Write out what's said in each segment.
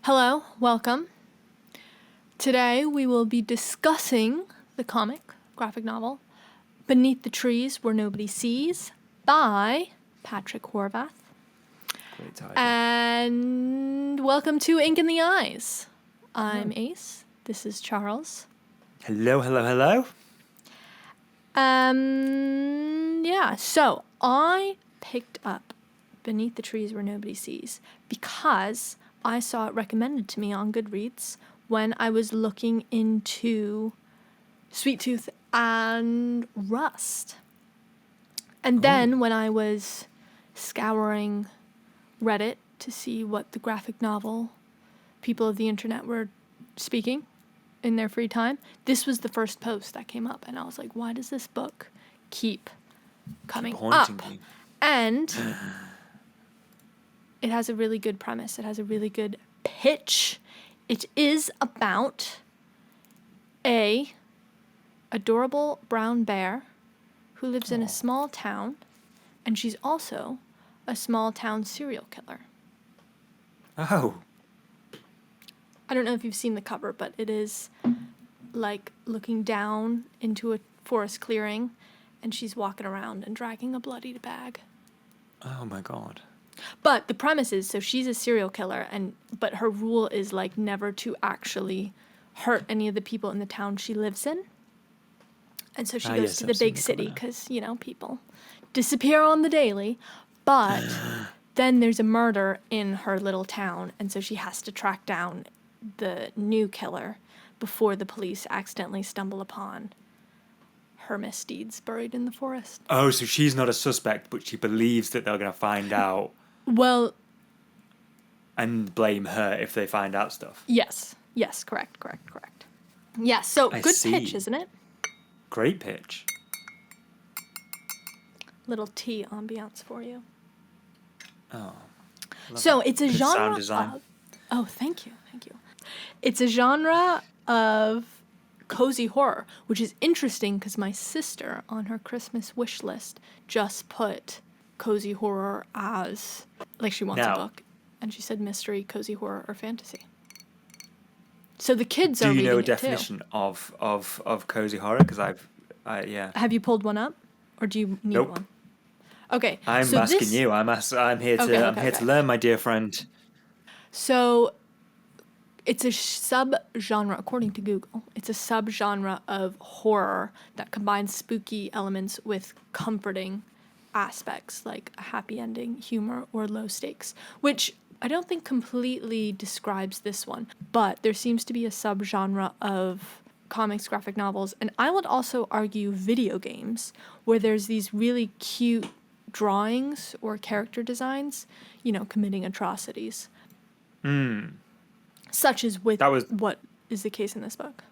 Hello, welcome. Today we will be discussing the graphic novel, Beneath the Trees Where Nobody Sees by Patrick Horvath. Great title. And welcome to Ink in the Eyes. I'm Ace. This is Charles. Hello. So I picked up Beneath the Trees Where Nobody Sees because I saw it recommended to me on Goodreads when I was looking into Sweet Tooth and Rust. And then when I was scouring Reddit to see what the graphic novel people of the internet were speaking in their free time, this was the first post that came up. And I was like, why does this book keep coming up? Me. And it has a really good premise. It has a really good pitch. It is about a adorable brown bear who lives in a small town, and she's also a small town serial killer. Oh. I don't know if you've seen the cover, but it is like looking down into a forest clearing, and she's walking around and dragging a bloodied bag. Oh my God. But the premise is, so she's a serial killer, but her rule is like never to actually hurt any of the people in the town she lives in. And so she goes to the big city because, people disappear on the daily. But then there's a murder in her little town, and so she has to track down the new killer before the police accidentally stumble upon her misdeeds buried in the forest. Oh, so she's not a suspect, but she believes that they're going to find out. Well, and blame her if they find out stuff. Yes, correct. Yeah, so good pitch, isn't it? Great pitch. Little tea ambiance for you. Oh. So it's a genre sound design. Thank you. It's a genre of cozy horror, which is interesting because my sister on her Christmas wish list just put cozy horror as, like, she wants a book, and she said mystery, cozy horror, or fantasy. So the kids are reading it too. Do you know a definition of cozy horror? Because yeah. Have you pulled one up, or do you need one? Okay. I'm asking you. I'm here to learn, my dear friend. So it's a subgenre, according to Google. It's a subgenre of horror that combines spooky elements with comforting aspects, like a happy ending, humor, or low stakes, which I don't think completely describes this one, but there seems to be a subgenre of comics, graphic novels, and I would also argue video games, where there's these really cute drawings or character designs, committing atrocities. Such as what is the case in this book.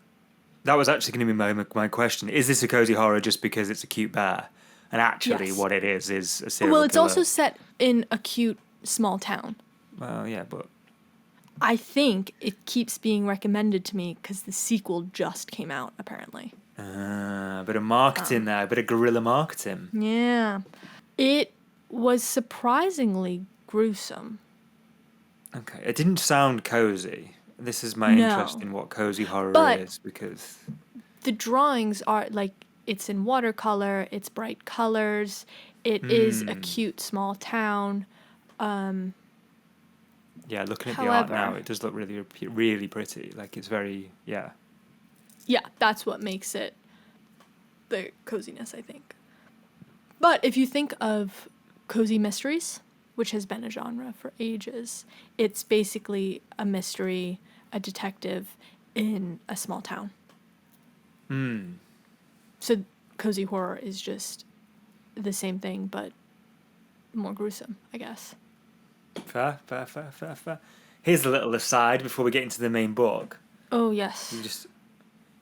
That was actually going to be my question. Is this a cozy horror just because it's a cute bear? And actually what it is a serial killer. Well, it's also set in a cute small town. Well, yeah, but I think it keeps being recommended to me because the sequel just came out, apparently. A bit of marketing there, a bit of guerrilla marketing. Yeah. It was surprisingly gruesome. Okay, it didn't sound cozy. This is my interest in what cozy horror is, because the drawings are like, it's in watercolor, it's bright colors, it is a cute small town. Yeah, looking at the art now, it does look really, really pretty. Like, it's very, yeah. Yeah, that's what makes it the coziness, I think. But if you think of cozy mysteries, which has been a genre for ages, it's basically a mystery, a detective in a small town. So cozy horror is just the same thing, but more gruesome, I guess. Fair. Here's a little aside before we get into the main book. Oh, yes.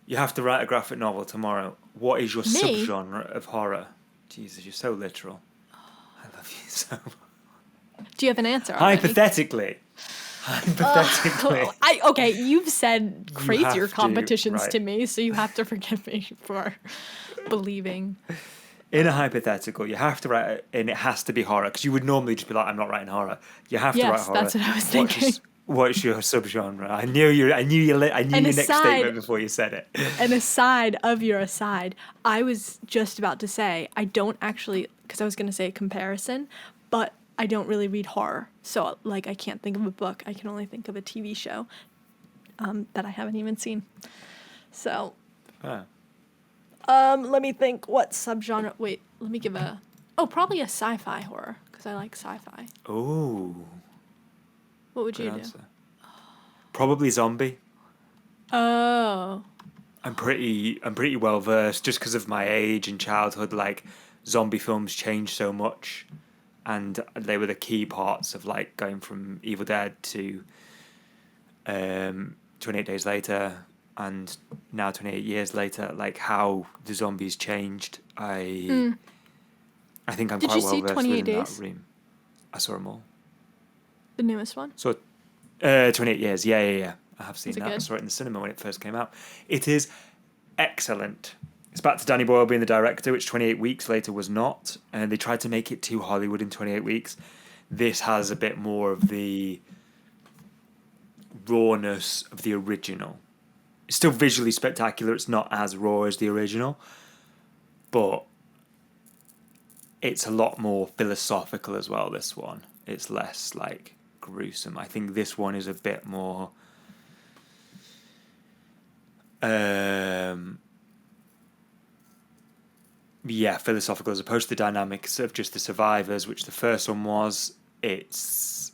You have to write a graphic novel tomorrow. What is your subgenre of horror? Jesus, you're so literal. I love you so much. Do you have an answer already? Hypothetically. Okay, you've said crazier competitions to me, so you have to forgive me for believing. In a hypothetical, you have to write, and it has to be horror, because you would normally just be like, I'm not writing horror. You have to write horror. Yes, that's what I was thinking. What's your subgenre? I knew your next statement before you said it. An aside of your aside, I was just about to say, I don't actually, because I was going to say comparison, but I don't really read horror. So, like, I can't think of a book. I can only think of a TV show that I haven't even seen. So, let me think what subgenre. Wait, let me give a. Oh, probably a sci-fi horror, because I like sci-fi. Oh. What would you do? Probably zombie. Oh. I'm pretty well versed just because of my age and childhood. Like, zombie films changed so much, and they were the key parts of like going from Evil Dead to 28 Days Later, and now 28 years later. Like how the zombies changed. I think I'm quite well versed within that realm. I saw them all. The newest one? So, 28 years. Yeah. I have seen that. Good? I saw it in the cinema when it first came out. It is excellent. It's back to Danny Boyle being the director, which 28 Weeks later was not. And they tried to make it too Hollywood in 28 Weeks. This has a bit more of the rawness of the original. It's still visually spectacular. It's not as raw as the original. But it's a lot more philosophical as well, this one. It's less, like, gruesome. I think this one is a bit more... philosophical as opposed to the dynamics of just the survivors, which the first one was. It's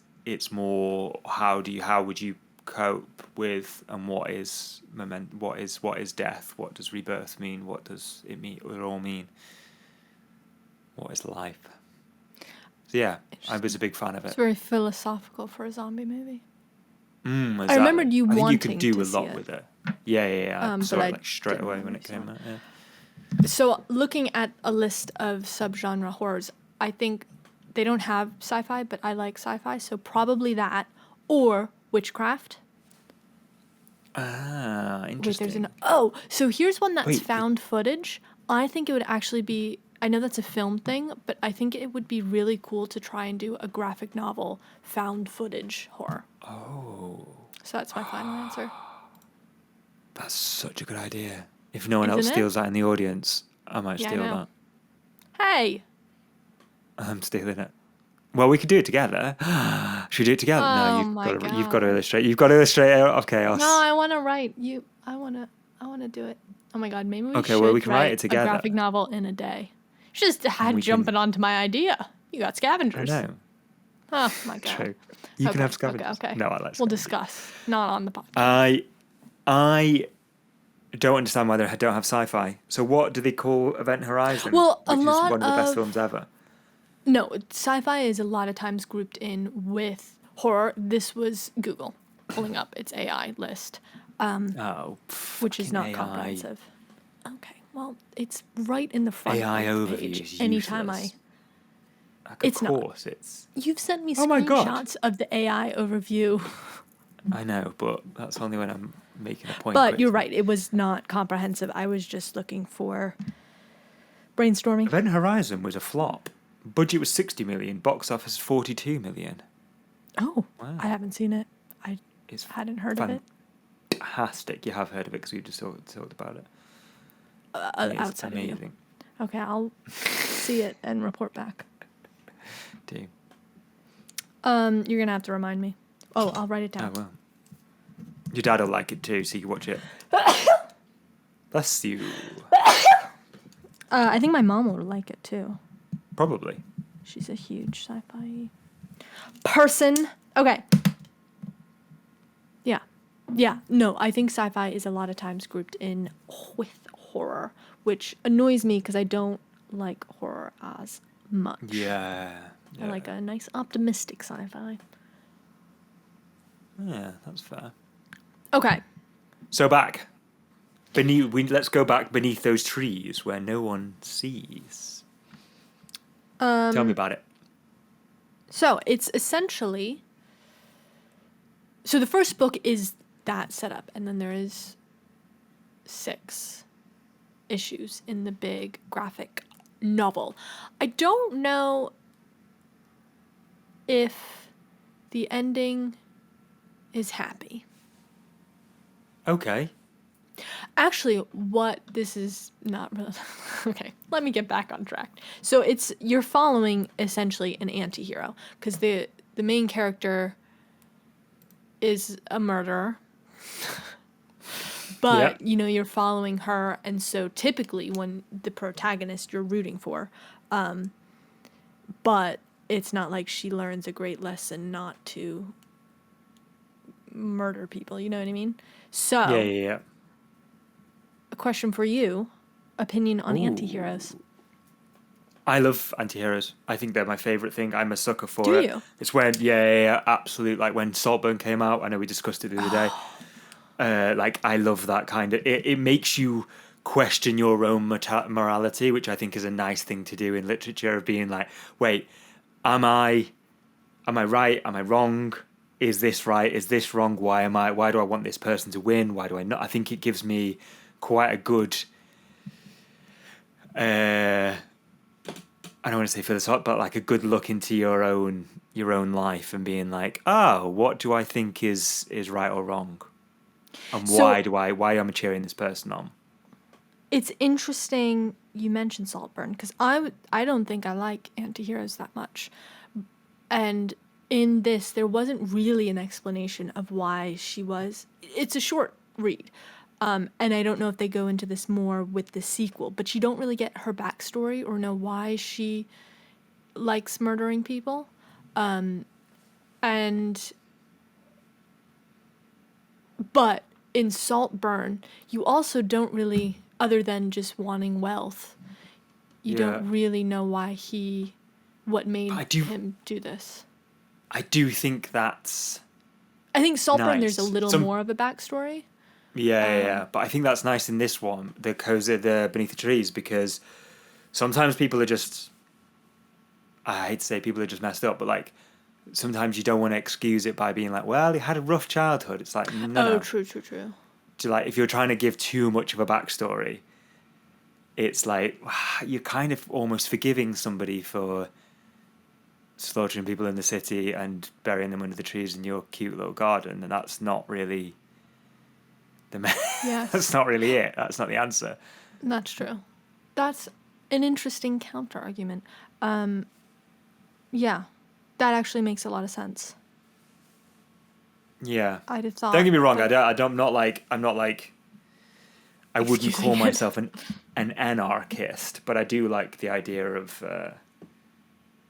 more how would you cope with, and what is death, what does rebirth mean, what does it all mean, what is life. So yeah, I was a big fan of it. It's very philosophical for a zombie movie. Exactly. I remembered you wanting you could do to a see lot it. with it. Yeah. I saw it like straight away when it saw came out. Yeah. So looking at a list of subgenre horrors, I think they don't have sci-fi, but I like sci-fi, so probably that, or witchcraft. Interesting. So here's one that's found footage. I think it would actually be, I know that's a film thing, but I think it would be really cool to try and do a graphic novel found footage horror. Oh. So that's my final answer. That's such a good idea. If no one else steals that in the audience, I might steal that. Hey! I'm stealing it. Well, we could do it together. Should we do it together? Oh No, you've got to illustrate. You've got to illustrate Out of Chaos. No, I want to write. I want to do it. Oh my God, maybe we should we can write it together. A graphic novel in a day. You just had jumping onto my idea. You got scavengers. I know. Oh my God. True. You can have scavengers. Okay. No, I like scavengers. We'll discuss. Not on the podcast. I don't understand why they don't have sci-fi. So what do they call Event Horizon? Well, which is one of the best films ever. No, sci-fi is a lot of times grouped in with horror. This was Google pulling up its AI list, which is not AI. comprehensive. Okay, well, it's right in the front AI of the overview page. is Anytime useless. It's not. You've sent me Oh my God. screenshots of the AI overview. I know, but that's only when I'm making a point. But you're right. It was not comprehensive. I was just looking for brainstorming. Event Horizon was a flop. Budget was 60 million. Box office 42 million. Oh, wow. I haven't seen it. I hadn't heard of it. Fantastic. You have heard of it because we just talked about it. Outside amazing. of you. Okay, I'll see it and report back. Do. You're gonna have to remind me. Oh, I'll write it down. I will. Your dad will like it too, so you can watch it. Bless you. I think my mom will like it too. Probably. She's a huge sci-fi person. Okay. Yeah. No, I think sci-fi is a lot of times grouped in with horror, which annoys me because I don't like horror as much. Yeah. I like a nice optimistic sci-fi. Yeah, that's fair. Okay. So let's go back beneath those trees where no one sees. Tell me about it. So it's essentially... So the first book is that setup, and then there is 6 issues in the big graphic novel. I don't know if the ending is happy. Okay. Actually, what this is not really. Okay, let me get back on track. So you're following essentially an anti-hero because the main character is a murderer. But, Yeah. you're following her, and so typically when the protagonist you're rooting for, but it's not like she learns a great lesson not to murder people, you know what I mean? Yeah, So, yeah, a question for you, opinion yeah. on Ooh. anti-heroes. I love anti-heroes. I think they're my favorite thing. I'm a sucker Do for it. you? It's when, yeah, absolute. Like when Saltburn came out, I know we discussed it the other day. Like I love that kind of. It makes you question your own morality, which I think is a nice thing to do in literature. Of being like, wait, am I, am I right? Am I wrong? Is this right? Is this wrong? Why am I? Why do I want this person to win? Why do I not? I think it gives me quite a good. I don't want to say philosophical, but like a good look into your own life and being like, oh, what do I think is right or wrong, and So, why am I cheering this person on? it's interesting you mentioned Saltburn, because I don't think I like anti-heroes that much. And in this, there wasn't really an explanation of why she was. It's a short read. And I don't know if they go into this more with the sequel, but you don't really get her backstory or know why she likes murdering people. And, but in Saltburn, you also don't really, other than just wanting wealth, you Yeah, don't really know what but made him do this. I do think that's I think Saltburn, there's a nice. little more of a backstory. Yeah, but I think that's nice in this one, the Beneath the Trees, because sometimes people are just, I hate to say people are just messed up, but like sometimes you don't want to excuse it by being like, well, he had a rough childhood. It's like, no. True. Like if you're trying to give too much of a backstory, it's like you're kind of almost forgiving somebody for slaughtering people in the city and burying them under the trees in your cute little garden, and that's not really Yes, that's not really it. That's not the answer. that's true. That's an interesting counter argument. Yeah, that actually makes a lot of sense. Yeah, I'd have don't thought, get me wrong. but I'm not like I wouldn't excusing call it. myself an anarchist, but I do like the idea of.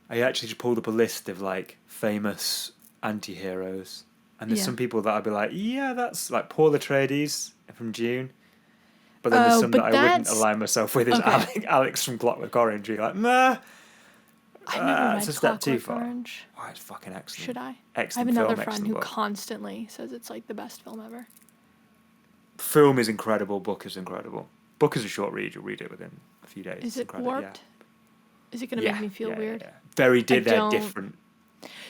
I actually just pulled up a list of like famous anti-heroes, and there's Yeah. some people that I'd be like, yeah, that's like Paul Atreides from Dune. But then there's some that But I wouldn't that's align myself with. Is okay. Alex from Clockwork Orange? You're like, nah, I've never it's read a step too Clockwork far. Orange. Oh, it's fucking excellent. Should I? I have Excellent another film, friend excellent who book. constantly says it's like the best film ever. Film is incredible. Book is incredible. Book is a short read. You'll read it within a few days. Is It's it incredible. Yeah. warped? Is it going to make me feel weird? Yeah. Very I they're don't. different.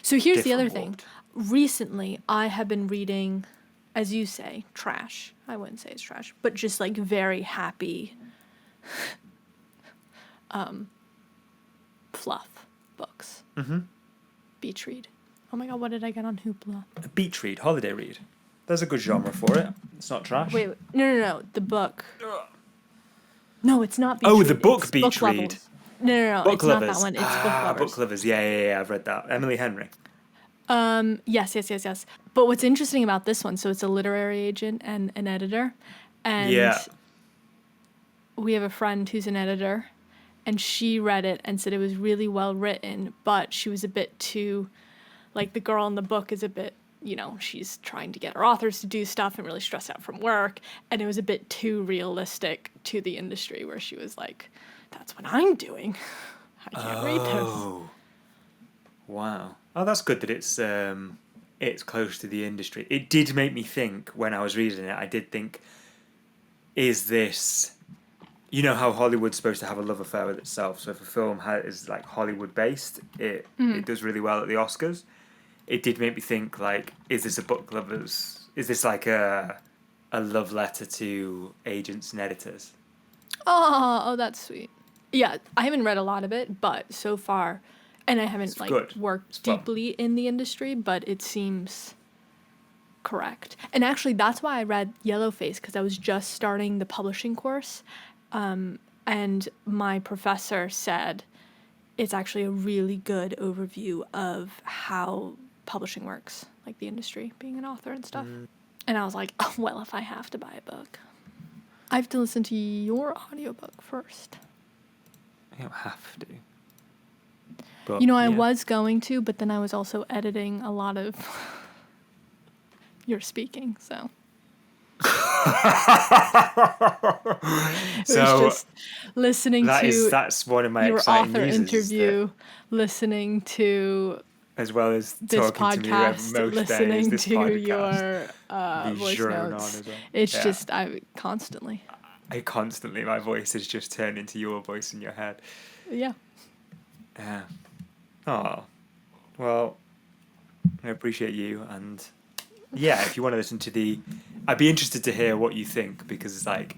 So here's the other Different thing. warped. Recently, I have been reading, as you say, trash. I wouldn't say it's trash, but just like very happy fluff books. Mm-hmm. Beach read. Oh my god, what did I get on Hoopla? A beach read, holiday read. There's a good genre for it. It's not trash. Wait, no. The book. No, it's not beach Oh, read. the book It's beach book read. lovers. No, Book it's not that lovers. one. It's book lovers. Book lovers. Yeah. I've read that. Emily Henry. Yes. But what's interesting about this one, so it's a literary agent and an editor, and Yeah. we have a friend who's an editor, and she read it and said it was really well written, but she was a bit too, like the girl in the book is a bit, she's trying to get her authors to do stuff and really stressed out from work, and it was a bit too realistic to the industry where she was like, that's what I'm doing. I can't read this. Oh. Wow. Oh, that's good that it's close to the industry. It did make me think when I was reading it. I did think, is this, you know how Hollywood's supposed to have a love affair with itself. So if a film is like Hollywood based, it does really well at the Oscars. It did make me think like, is this a book lovers? Is this like a love letter to agents and editors? Oh, that's sweet. Yeah, I haven't read a lot of it, but so far, and I haven't It's good. worked It's fun. deeply in the industry, but it seems Correct. And actually, that's why I read Yellowface, because I was just starting the publishing course. And my professor said it's actually a really good overview of how publishing works, like the industry, being an author and stuff. And I was like, oh, well, if I have to buy a book, I have to listen to your audiobook first. You don't have to. But, You know, I yeah. was going to, but then I was also editing a lot of your speaking, so. It was just listening to that's one of my your exciting author uses, interview, listening to as well as this talking to me podcast, most days. listening This to podcast, your be voice drone notes. on as well. It's Yeah. just constantly. My voice has just turned into your voice in your head. Yeah. Yeah. Oh, well, I appreciate you, and yeah, if you want to listen to I'd be interested to hear what you think, because it's like,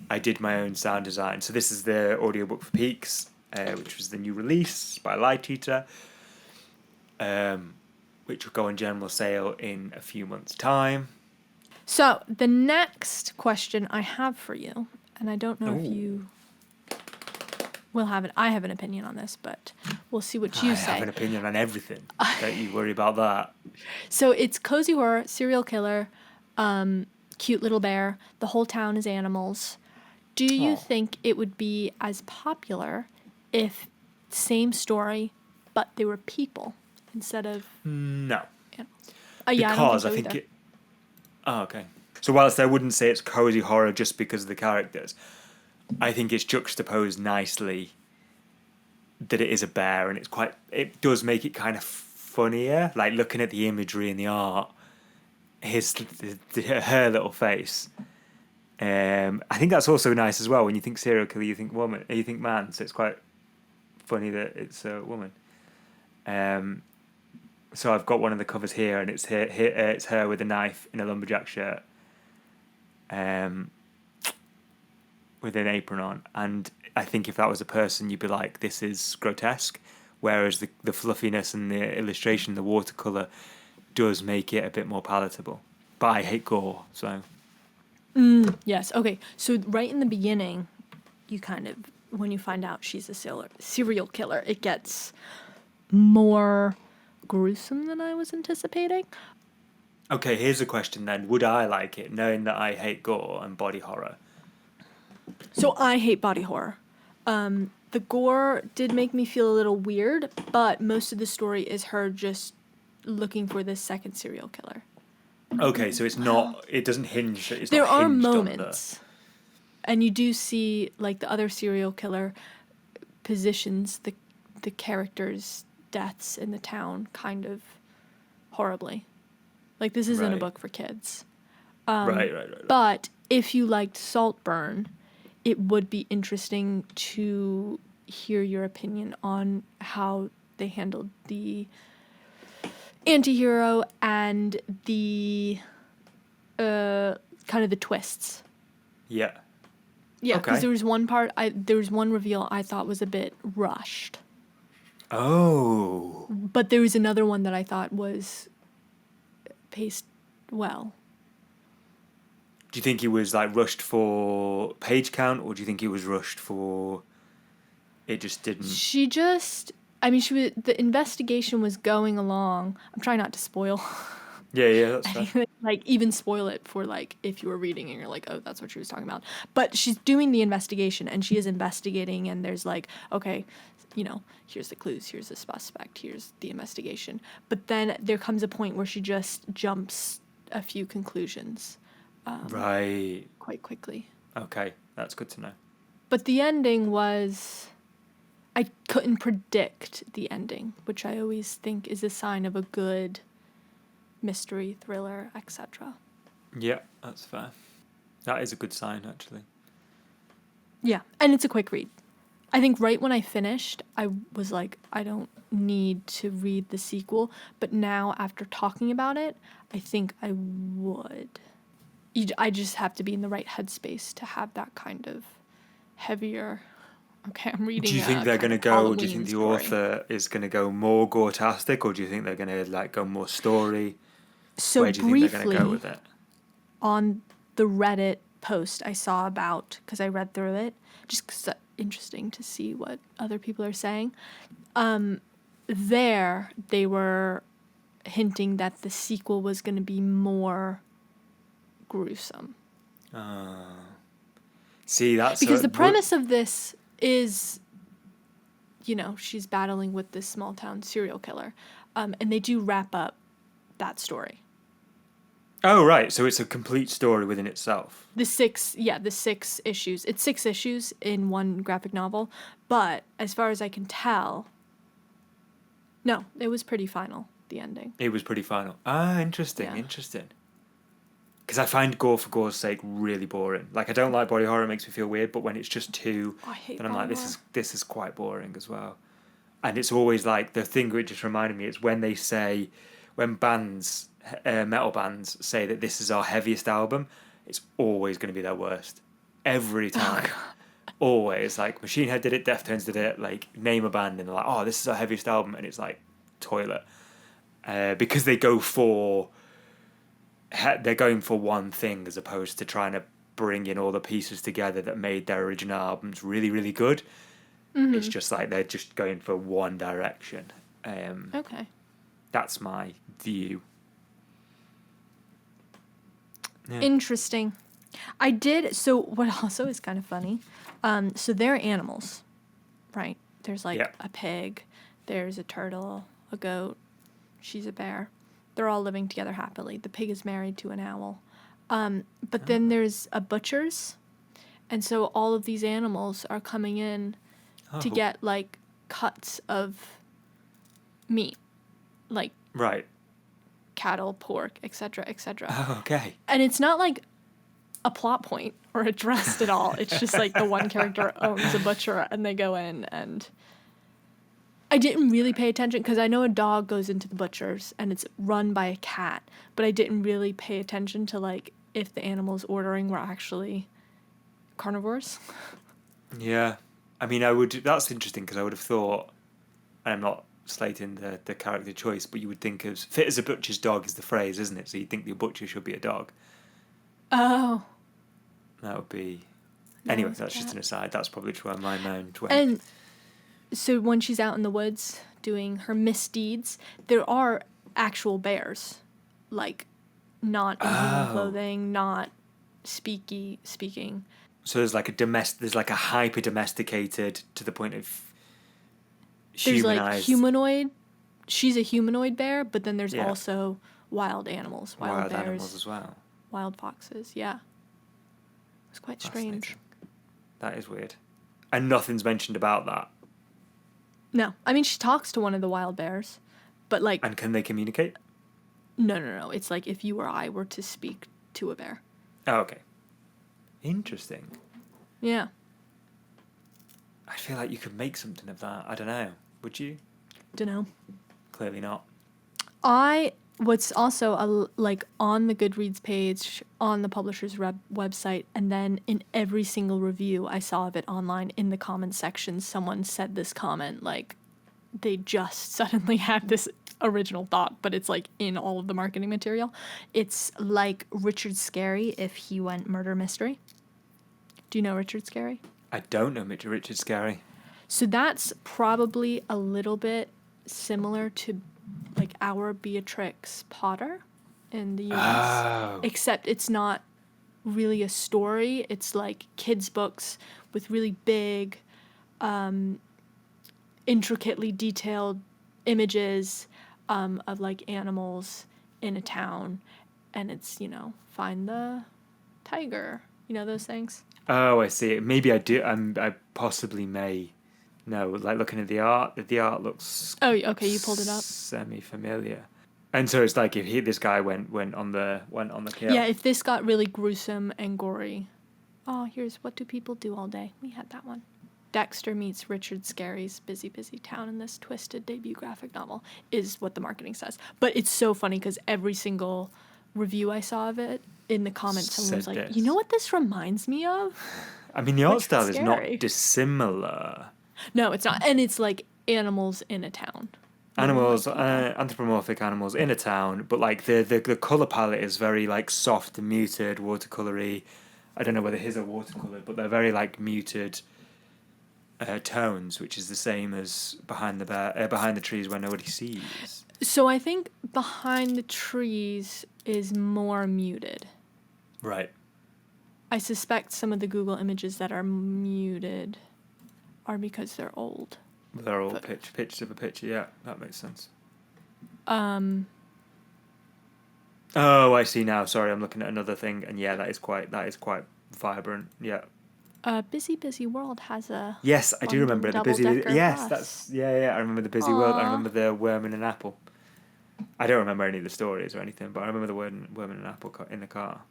I did my own sound design. So this is the audiobook for Peaks, which was the new release by Light Eater, which will go on general sale in a few months' time. So the next question I have for you, and I don't know if Ooh. you will have it. I have an opinion on this, but we'll see what you I say. have an opinion on everything. Don't you worry about that. So it's cozy horror, serial killer, cute little bear. The whole town is animals. Do you Aw. think it would be as popular if same story, but they were people instead of No. animals? Yeah, Because I I don't think think so it. Oh, okay. So whilst I wouldn't say it's cozy horror just because of the characters, I think it's juxtaposed nicely that it is a bear, and it does make it kind of funnier, like looking at the imagery and the art, her little face. I think that's also nice as well. When you think serial killer, you think woman, you think man, so it's quite funny that it's a woman. So I've got one of the covers here, and it's it's her with a knife in a lumberjack shirt, with an apron on. And I think if that was a person, you'd be like, this is grotesque. Whereas the fluffiness and the illustration, the watercolor, does make it a bit more palatable. But I hate gore, so. Yes. Okay. So right in the beginning, you kind of, when you find out she's a serial killer, it gets more gruesome than I was anticipating. Okay, here's a question then. Would I like it, knowing that I hate gore and body horror? So I hate body horror. The gore did make me feel a little weird, but most of the story is her just looking for this second serial killer. Okay, so it's not. It doesn't hinge. It's There not are hinged moments, and you do see like the other serial killer positions the characters' deaths in the town kind of horribly. Like this isn't a Right. book for kids. Right. But if you liked Saltburn, it would be interesting to hear your opinion on how they handled the anti-hero and the kind of the twists. Yeah. Yeah, because Okay. there was one reveal I thought was a bit rushed. Oh. But there was another one that I thought was paced well. Do you think it was like rushed for page count, or do you think it was rushed for? It just didn't. The investigation was going along. I'm trying not to spoil. Yeah, that's fair. Like even spoil it for like if you were reading and you're like, oh, that's what she was talking about. But she's doing the investigation and she is investigating, and there's like, okay, here's the clues, here's the suspect, here's the investigation. But then there comes a point where she just jumps a few conclusions. Right. Quite quickly. Okay, that's good to know. But the ending was, I couldn't predict the ending, which I always think is a sign of a good mystery, thriller, etc. Yeah, that's fair. That is a good sign, actually. Yeah, and it's a quick read. I think right when I finished, I was like, I don't need to read the sequel. But now, after talking about it, I think I would. I just have to be in the right headspace to have that kind of heavier. Okay, I'm reading. Do you think they're going to go? Do you think the author is going to go more gore-tastic, or do you think they're going to like go more story? So Where do you think they're going briefly, to go with it? on the Reddit post I saw about, because I read through it, just because it's interesting to see what other people are saying. There, they were hinting that the sequel was going to be more gruesome. See, that's Because the premise of this is, you know, she's battling with this small town serial killer. And they do wrap up that story. Oh, right. So it's a complete story within itself. The 6 issues. It's 6 issues in one graphic novel. But as far as I can tell, no, it was pretty final, the ending. It was pretty final. Ah, interesting, Yeah. interesting. Because I find gore for gore's sake really boring. Like, I don't like body horror; it makes me feel weird. But when it's just two, I hate then I'm like, body this is quite boring as well. And it's always like the thing which just reminded me is when they say, when bands, metal bands say that this is our heaviest album, it's always going to be their worst. Every time. Always. Like, Machine Head did it, Deftones did it, like, name a band and they're like, oh, this is our heaviest album, and it's like, toilet. Because they go for, they're going for one thing as opposed to trying to bring in all the pieces together that made their original albums really, really good. Mm-hmm. It's just like they're just going for one direction. Okay. That's my view. Yeah. Interesting. So what also is kind of funny, so they're animals, right? There's like a pig, there's a turtle, a goat, she's a bear. They're all living together happily. The pig is married to an owl. But then there's a butcher's, and so all of these animals are coming in to get like cuts of meat, like right, cattle, pork, etc., etc. Oh, okay. And it's not like a plot point or addressed at all. It's just like the one character owns a butcher and they go in, and I didn't really pay attention because I know a dog goes into the butcher's and it's run by a cat, but I didn't really pay attention to like if the animals ordering were actually carnivores. Yeah. I mean, that's interesting because I would have thought, and I'm not slating the character choice, but you would think of fit as a butcher's dog is the phrase, isn't it? So you'd think the butcher should be a dog. Oh. That would be... Anyway, that's just an aside. That's probably where my mind went. And so when she's out in the woods doing her misdeeds, there are actual bears, like not in human clothing, not speaking. So there's like a hyper domesticated to the point of There's humanized. like humanoid. She's a humanoid bear, but then there's also wild animals, wild bears, animals as well. Wild foxes. Yeah, it's quite strange. That is weird, and nothing's mentioned about that. No, I mean she talks to one of the wild bears, but like. And can they communicate? No. It's like if you or I were to speak to a bear. Oh, okay. Interesting. Yeah. I feel like you could make something of that. I don't know. Would you? Dunno. Clearly not. What's also like on the Goodreads page, on the publisher's website, and then in every single review I saw of it online in the comments section, someone said this comment, like they just suddenly had this original thought, but it's like in all of the marketing material. It's like Richard Scarry if he went murder mystery. Do you know Richard Scarry? I don't know Richard Scarry. So that's probably a little bit similar to like our Beatrix Potter in the US. Except it's not really a story. It's like kids' books with really big, intricately detailed images of like animals in a town. And it's, find the tiger, those things. Oh, I see. Maybe I do. I possibly may know. Like looking at the art, the art looks. Oh, okay. You pulled it up. Semi-familiar. And so it's like if this guy went on the kill. Yeah, if this got really gruesome and gory. Oh, here's What Do People Do All Day. We had that one. Dexter meets Richard Scarry's busy town in this twisted debut graphic novel is what the marketing says. But it's so funny because every single review I saw of it, in the comments, someone was like, you know what this reminds me of? I mean, the art style is not dissimilar. No, it's not. And it's like animals in a town. animals, human-like people. anthropomorphic animals in a town, but like the color palette is very like soft and muted, watercolory. I don't know whether his are watercolored, but they're very like muted tones, which is the same as behind the trees where nobody sees. So I think behind the trees is more muted. Right. I suspect some of the Google images that are muted are because they're old. They're all But- pictures of a picture. Yeah, that makes sense. Um, Oh, I see now. Sorry, I'm looking at another thing, and yeah, that is quite vibrant. Yeah. Busy Busy World has a Yes, I fun do remember little the busy. double-decker Yes, bus. that's yeah. I remember the busy world. I Aw. remember the worm in an apple. I don't remember any of the stories or anything, but I remember the worm in an apple in the car.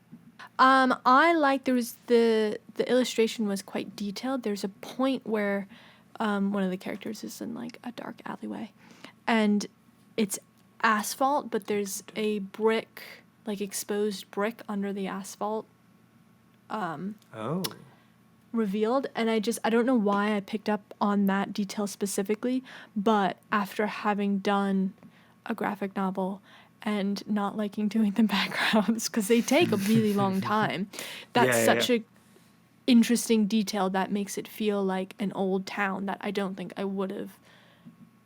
I like there was the illustration was quite detailed. There's a point where one of the characters is in like a dark alleyway, and it's asphalt, but there's a brick, like exposed brick under the asphalt Oh. revealed, and I don't know why I picked up on that detail specifically, but after having done a graphic novel and not liking doing the backgrounds because they take a really long time, that's such a interesting detail that makes it feel like an old town that I don't think I would have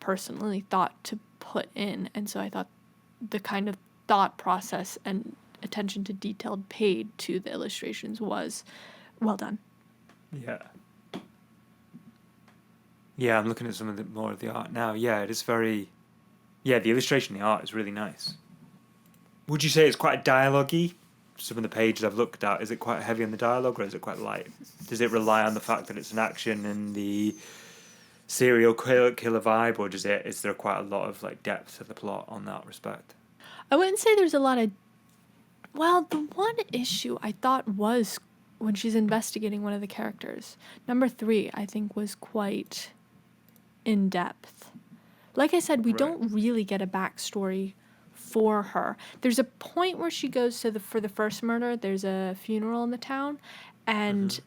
personally thought to put in. And so I thought the kind of thought process and attention to detail paid to the illustrations was well done. Yeah. Yeah, I'm looking at some of the more of the art now. Yeah, it is very. Yeah, the illustration, the art is really nice. Would you say it's quite dialogue-y? Some of the pages I've looked at, is it quite heavy on the dialogue, or is it quite light? Does it rely on the fact that it's an action and the serial killer vibe, or is there quite a lot of like depth to the plot on that respect? I wouldn't say there's a lot of. Well, the one issue I thought was when she's investigating one of the characters. Number 3, I think, was quite in depth. Like I said, we Right. don't really get a backstory for her. There's a point where she goes to for the first murder. There's a funeral in the town, and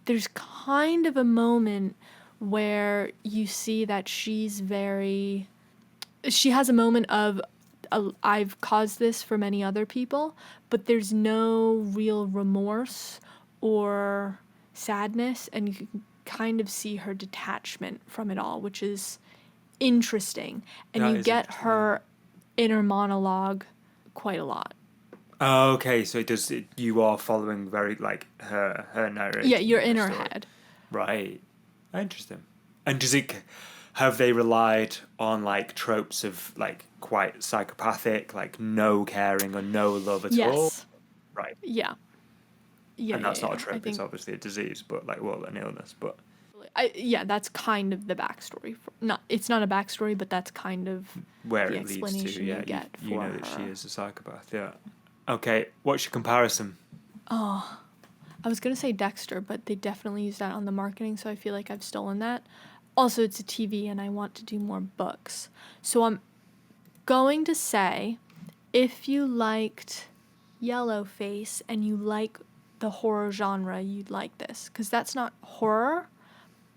there's kind of a moment where you see that she has a moment of I've caused this for many other people, but there's no real remorse or sadness, and you can kind of see her detachment from it all, which is interesting. And That you is get interesting, her inner monologue quite a lot. Oh, okay, so you are following very like her narration. Yeah, you're in her her story. head. Right. Interesting. And have they relied on like tropes of like quite psychopathic, like no caring or no love at all? Yes. Right. Yeah. Yeah. And that's not a I trope, it's think obviously a disease, but like, well, an illness, but that's kind of the backstory. It's not a backstory, but that's kind of where the it leads to, explanation yeah, you get you for know that she her. is a psychopath, yeah. Okay, what's your comparison? Oh, I was going to say Dexter, but they definitely use that on the marketing, so I feel like I've stolen that. Also, it's a TV, and I want to do more books. So I'm going to say, if you liked Yellowface and you like the horror genre, you'd like this. Because that's not horror,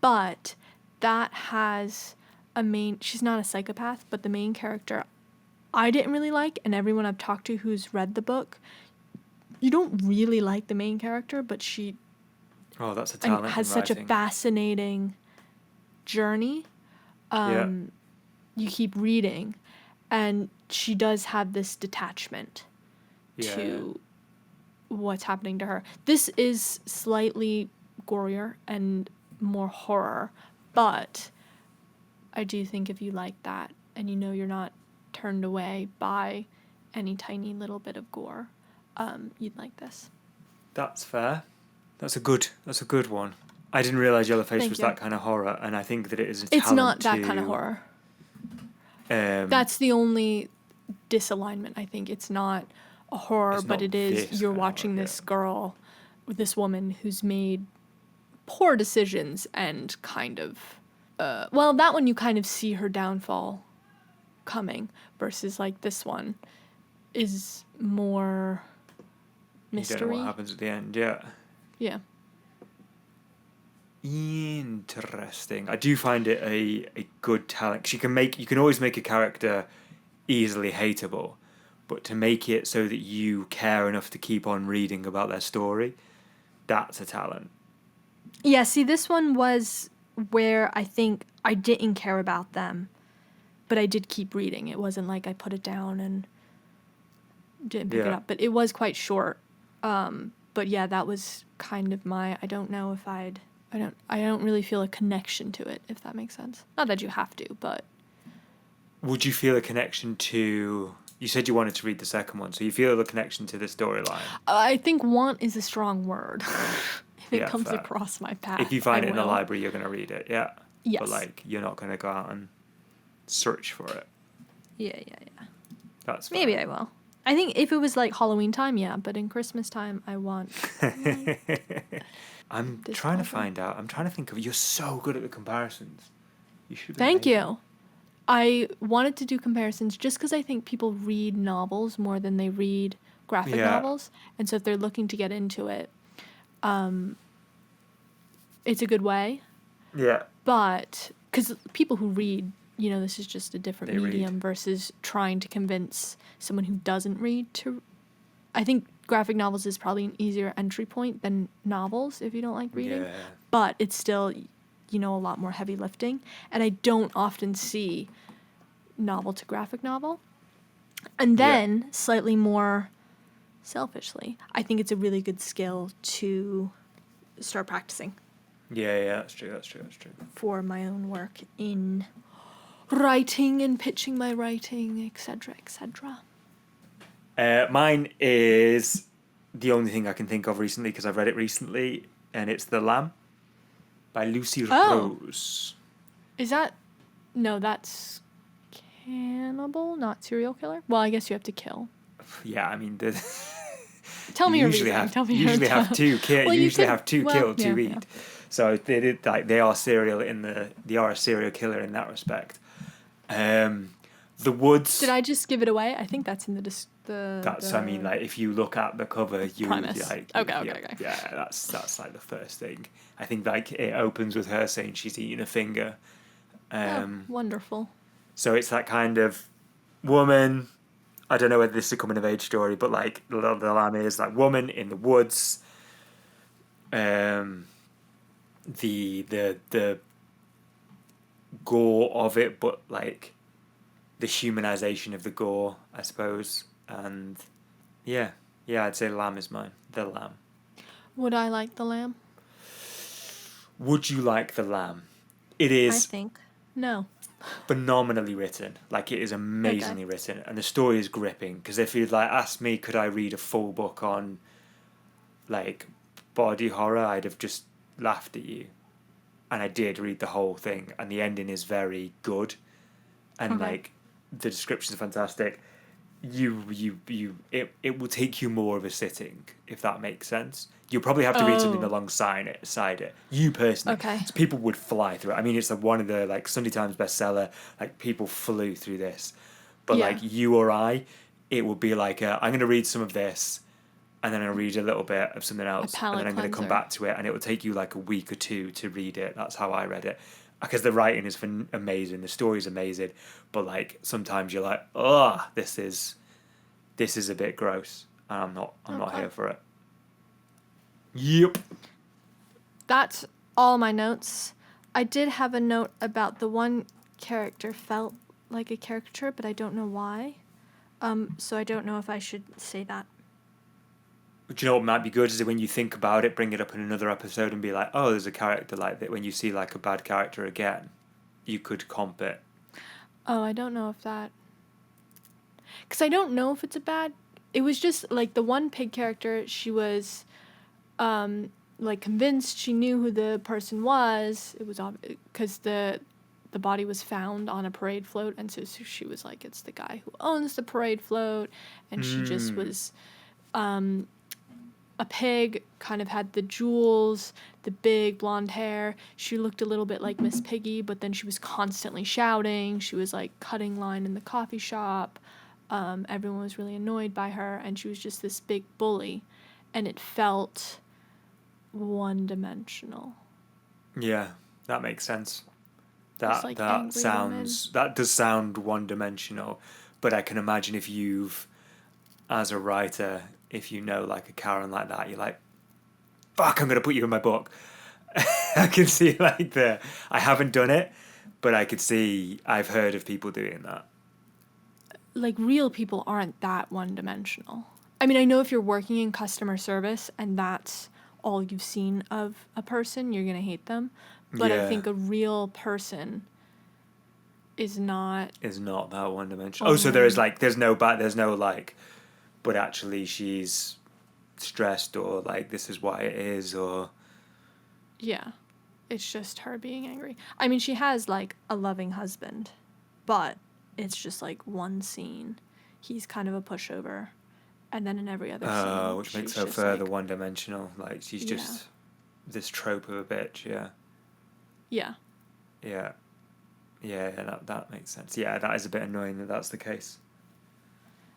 but that has she's not a psychopath, but the main character I didn't really like, and everyone I've talked to who's read the book, you don't really like the main character, but she Oh, that's a talent has in such a writing. fascinating journey. Yeah. You keep reading, and she does have this detachment to what's happening to her. This is slightly gorier and more horror, but I do think if you like that and you know you're not turned away by any tiny little bit of gore, you'd like this. That's fair. That's a good one. I didn't realize Yellowface Thank was you. that kind of horror, and I think that it is a talent. It's not that kind of horror. That's the only disalignment, I think. It's not a horror, It's but not it is this you're kind of watching horror, this girl, this woman who's made poor decisions and kind of well, that one you kind of see her downfall coming, versus like this one is more mystery. You don't know what happens at the end, yeah. Yeah. Interesting. I do find it a good talent. 'Cause you can always make a character easily hateable, but to make it so that you care enough to keep on reading about their story, that's a talent. Yeah, see, this one was where I think I didn't care about them, but I did keep reading. It wasn't like I put it down and didn't pick it Yeah. up, but it was quite short. But yeah, that was kind of I don't know if I don't really feel a connection to it, if that makes sense. Not that you have to, but Would you feel a connection to? You said you wanted to read the second one, so you feel a connection to the storyline. I think want is a strong word. If it Yeah, comes fair. across my path, If you I find it in the will. library, you're going to read it, yeah. Yes. But like, you're not going to go out and search for it. Yeah. That's fair. Maybe I will. I think if it was like Halloween time, yeah, but in Christmas time, I want. I'm This trying to album. find out. I'm trying to think of. You're so good at the comparisons. You should. Be Thank amazing. you. I wanted to do comparisons just because I think people read novels more than they read graphic Yeah. novels, and so if they're looking to get into it, it's a good way. Yeah. But because people who read, this is just a different They read. medium versus trying to convince someone who doesn't read to. I think graphic novels is probably an easier entry point than novels if you don't like reading. Yeah. But it's still, a lot more heavy lifting. And I don't often see novel to graphic novel. And then, slightly more selfishly, I think it's a really good skill to start practicing Yeah. That's true. for my own work in writing and pitching my writing, etc., etc. Mine is the only thing I can think of recently because I've read it recently, and it's The Lamb by Lucy Oh. Rose. Is that... No, that's cannibal, not serial killer? Well, I guess you have to kill. Yeah, I mean, Tell me you your usually reasoning. have Tell me usually your... have two kill. Well, you you usually could- have two well, kill to yeah, eat. yeah. So they are they are a serial killer in that respect. The Woods. Did I just give it away? I think that's in That's I mean, like if you look at the cover, you Premise. like Okay. yeah, that's like the first thing. I think like it opens with her saying she's eating a finger. Wonderful. So it's that kind of woman. I don't know whether this is a coming of age story, but like the lamb is like woman in the woods. The gore of it, but like the humanization of the gore, I suppose. And yeah, I'd say lamb is mine. The Lamb. Would I like the lamb? Would you like The Lamb? It I is think. No. phenomenally written. Like it is amazingly written, and the story is gripping. Because if you'd like asked me, could I read a full book on like body horror, I'd have just laughed at you. And I did read the whole thing, and the ending is very good, and like the descriptions are fantastic. It will take you more of a sitting, if that makes sense. You'll probably have to read something alongside it. You personally, Okay. so people would fly through it. I mean, it's like one of the like Sunday Times bestseller. Like people flew through this, but Yeah. like you or I, it would be like I'm going to read some of this, and then I'll read a little bit of something else, and palate then I'm going to come cleanser. back to it, and it will take you like a week or two to read it. That's how I read it, because the writing is amazing, the story is amazing, but like sometimes you're like, oh, this is a bit gross, and I'm not here for it. Yep. That's all my notes. I did have a note about the one character felt like a caricature, but I don't know why. So I don't know if I should say that. Do you know what might be good is when you think about it, bring it up in another episode and be like, oh, there's a character like that. When you see like a bad character again, you could comp it. Oh, I don't know if that... Because I don't know if it's a bad... It was just, like, the one pig character, she was, like, convinced she knew who the person was. It was obvious, because the body was found on a parade float, and so she was like, it's the guy who owns the parade float, and she just was... a pig, kind of had the jewels, the big blonde hair. She looked a little bit like Miss Piggy, but then she was constantly shouting. She was like cutting line in the coffee shop. Everyone was really annoyed by her, and she was just this big bully, and it felt one-dimensional. Yeah, that makes sense. Just like angry women. That does sound one-dimensional, but I can imagine if you've, as a writer, if you know like a Karen like that, you're like, fuck, I'm gonna put you in my book. I can see like I haven't done it, but I could see I've heard of people doing that. Like real people aren't that one-dimensional. I mean, I know if you're working in customer service and that's all you've seen of a person, you're gonna hate them. But I Yeah. think a real person is not that one-dimensional. Oh, so there's no like, but actually she's stressed, or like this is why it is, or yeah. It's just her being angry. I mean, she has like a loving husband, but it's just like one scene. He's kind of a pushover. And then in every other scene, which makes she's her just further like, one-dimensional. Like she's just this trope of a bitch. Yeah. yeah. Yeah. Yeah, that makes sense. Yeah, that is a bit annoying that that's the case.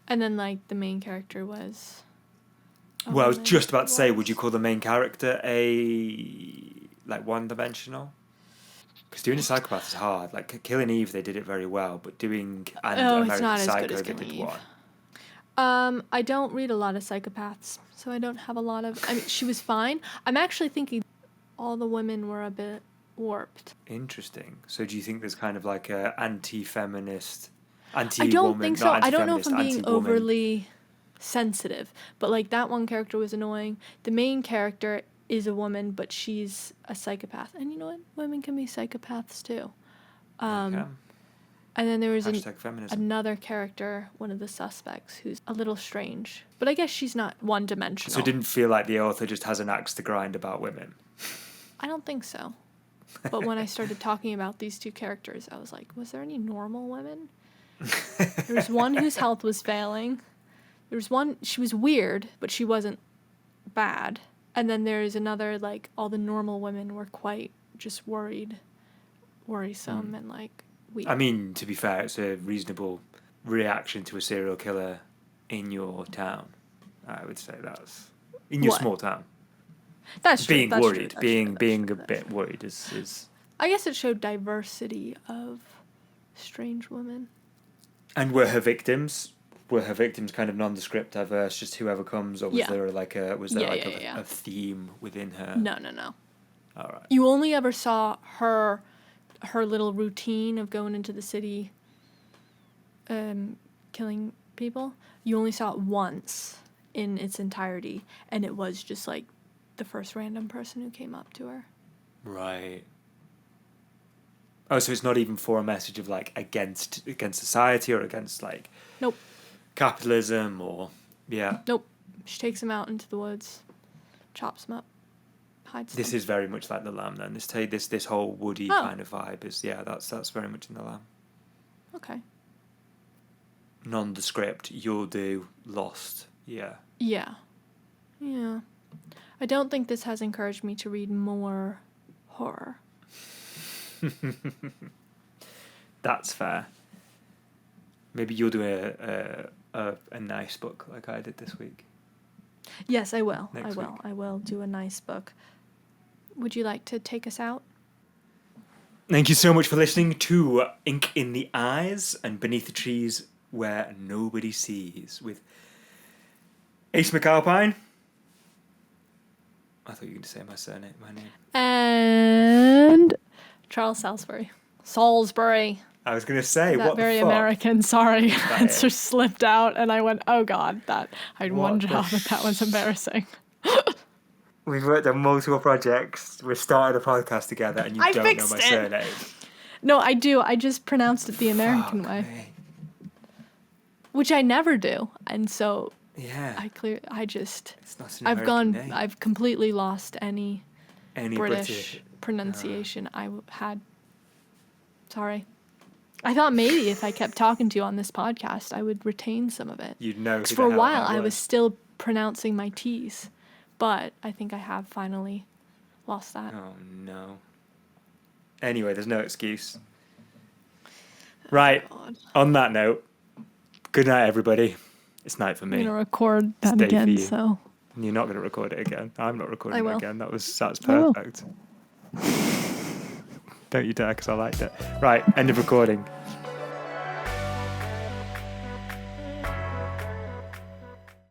And then like the main character was. Well, I was just about to say, would you call the main character like one-dimensional? Because doing a psychopath is hard. Like Killing Eve, they did it very well, but doing it's not as Psycho, good as they Killing did Eve. one. I don't read a lot of psychopaths, so I don't have a lot of. I mean, she was fine. I'm actually thinking all the women were a bit warped. Interesting. So do you think there's kind of like a anti-feminist, I don't think so. I don't know if I'm being anti-woman? overly sensitive, but like that one character was annoying. The main character is a woman, but she's a psychopath, and you know what? Women can be psychopaths too. Okay. And then there was #feminism. another character, one of the suspects, who's a little strange, but I guess she's not one-dimensional. So it didn't feel like the author just has an axe to grind about women. I don't think so. But when I started talking about these two characters, I was like, was there any normal women? There was one whose health was failing. There was one, she was weird, but she wasn't bad. And then there's another, like, all the normal women were quite just worrisome, and, like, weak. I mean, to be fair, it's a reasonable reaction to a serial killer in your town. I would say that's in your small town. That's true. Being that's worried, true, being a bit worried is. I guess it showed diversity of strange women. And were her victims kind of nondescript, diverse, just whoever comes, or was there like a theme within her? No. All right. You only ever saw her little routine of going into the city, killing people. You only saw it once in its entirety, and it was just like the first random person who came up to her. Right. Oh, so it's not even for a message of like against society or against like Nope. capitalism or Nope. She takes him out into the woods, chops him up, hides This them. is very much like The Lamb then. This whole woody kind of vibe is that's very much in The Lamb. Okay. Nondescript, you'll do, Lost. Yeah. Yeah. I don't think this has encouraged me to read more horror. That's fair. Maybe you'll do a nice book like I did this week. Yes, I will. Next week. I will do a nice book. Would you like to take us out? Thank you so much for listening to Ink in the Eyes and Beneath the Trees Where Nobody Sees with Ace McAlpine. I thought you were going to say my name. And Charles Salisbury. Salisbury. I was going to say, That what very the fuck? American, sorry. That It is. just slipped out, and I went, oh God, I had What one the job, and that was embarrassing. We've worked on multiple projects. We've started a podcast together, and you I don't know fixed my it. surname. No, I do. I just pronounced it the American Fuck way, me. which I never do. And so Yeah. It's not an American name. I've completely lost any Any British pronunciation I had. Sorry. I thought maybe if I kept talking to you on this podcast, I would retain some of it. You'd know. 'Cause who for the a hell while, that I was still pronouncing my T's. But I think I have finally lost that. Oh, no. Anyway, there's no excuse. Right. God. On that note, good night, everybody. It's night for I'm me. going to record that Stay for again, you. so. And you're not going to record it again. I'm not recording I it will. again. That's I will. perfect. Don't you dare, because I liked it. Right, end of recording.